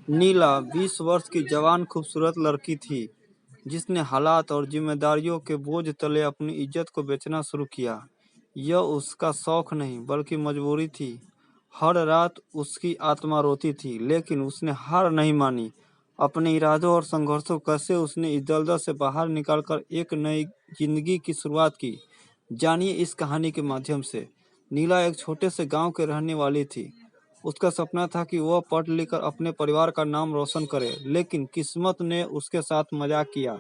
नीला 20 वर्ष की जवान खूबसूरत लड़की थी जिसने हालात और जिम्मेदारियों के बोझ तले अपनी इज्जत को बेचना शुरू किया। यह उसका शौक नहीं बल्कि मजबूरी थी। हर रात उसकी आत्मा रोती थी लेकिन उसने हार नहीं मानी। अपने इरादों और संघर्षों कैसे उसने इस दलदल से बाहर निकलकर एक नई जिंदगी की शुरुआत की, जानिए इस कहानी के माध्यम से। नीला एक छोटे से गांव के रहने वाली थी। उसका सपना था कि वह पढ़ लिख कर अपने परिवार का नाम रोशन करे, लेकिन किस्मत ने उसके साथ मजाक किया।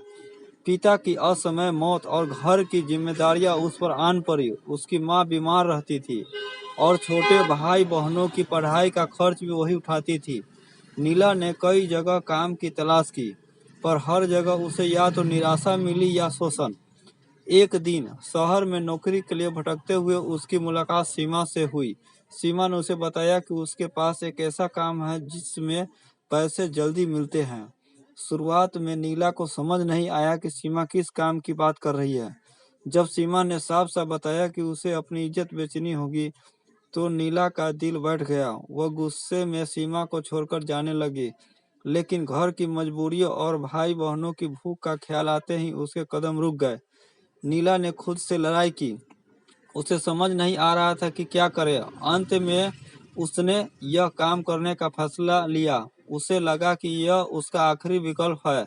पिता की असमय मौत और घर की जिम्मेदारियां उस पर आन पड़ी। उसकी माँ बीमार रहती थी और छोटे भाई बहनों की पढ़ाई का खर्च भी वही उठाती थी। नीला ने कई जगह काम की तलाश की, पर हर जगह उसे या तो निराशा मिली या शोषण। एक दिन शहर में नौकरी के लिए भटकते हुए उसकी मुलाकात सीमा से हुई। सीमा ने उसे बताया कि उसके पास एक ऐसा काम है जिसमें पैसे जल्दी मिलते हैं। शुरुआत में नीला को समझ नहीं आया कि सीमा किस काम की बात कर रही है। जब सीमा ने साफ साफ बताया कि उसे अपनी इज्जत बेचनी होगी, तो नीला का दिल बैठ गया। वह गुस्से में सीमा को छोड़कर जाने लगी, लेकिन घर की मजबूरियों और भाई बहनों की भूख का ख्याल आते ही उसके कदम रुक गए। नीला ने खुद से लड़ाई की। उसे समझ नहीं आ रहा था कि क्या करे। अंत में उसने यह काम करने का फैसला लिया। उसे लगा कि यह उसका आखिरी विकल्प है।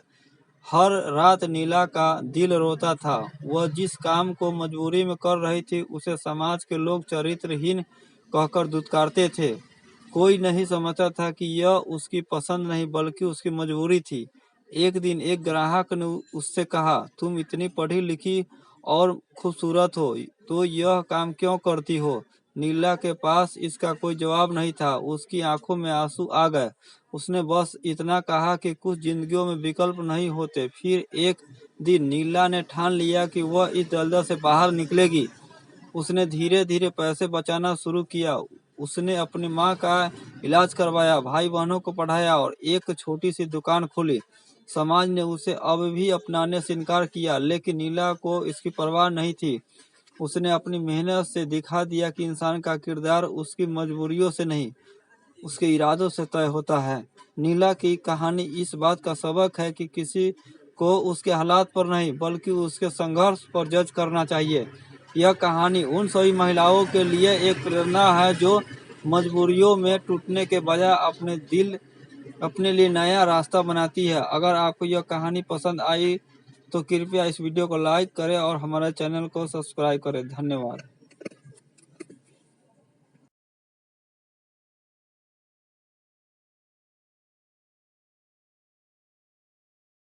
हर रात नीला का दिल रोता था। वह जिस काम को मजबूरी में कर रही थी उसे समाज के लोग चरित्रहीन कहकर दुत्कारते थे। कोई नहीं समझता था कि यह उसकी पसंद नहीं बल्कि उसकी मजबूरी थी। एक दिन एक ग्राहक ने उससे कहा, तुम इतनी पढ़ी लिखी और खूबसूरत हो, तो यह काम क्यों करती हो? नीला के पास इसका कोई जवाब नहीं था। उसकी आंखों में आंसू आ गए। उसने बस इतना कहा कि कुछ जिंदगियों में विकल्प नहीं होते। फिर एक दिन नीला ने ठान लिया कि वह इस दलदल से बाहर निकलेगी। उसने धीरे धीरे पैसे बचाना शुरू किया। उसने अपनी माँ का इलाज करवाया, भाई बहनों को पढ़ाया और एक छोटी सी दुकान खोली। समाज ने उसे अब भी अपनाने से इनकार किया, लेकिन नीला को इसकी परवाह नहीं थी। उसने अपनी मेहनत से दिखा दिया कि इंसान का किरदार उसकी मजबूरियों से नहीं, उसके इरादों से तय होता है। नीला की कहानी इस बात का सबक है कि किसी को उसके हालात पर नहीं बल्कि उसके संघर्ष पर जज करना चाहिए। यह कहानी उन सभी महिलाओं के लिए एक प्रेरणा है जो मजबूरियों में टूटने के बजाय अपने लिए नया रास्ता बनाती है। अगर आपको यह कहानी पसंद आई तो कृपया इस वीडियो को लाइक करें और हमारे चैनल को सब्सक्राइब करें। धन्यवाद।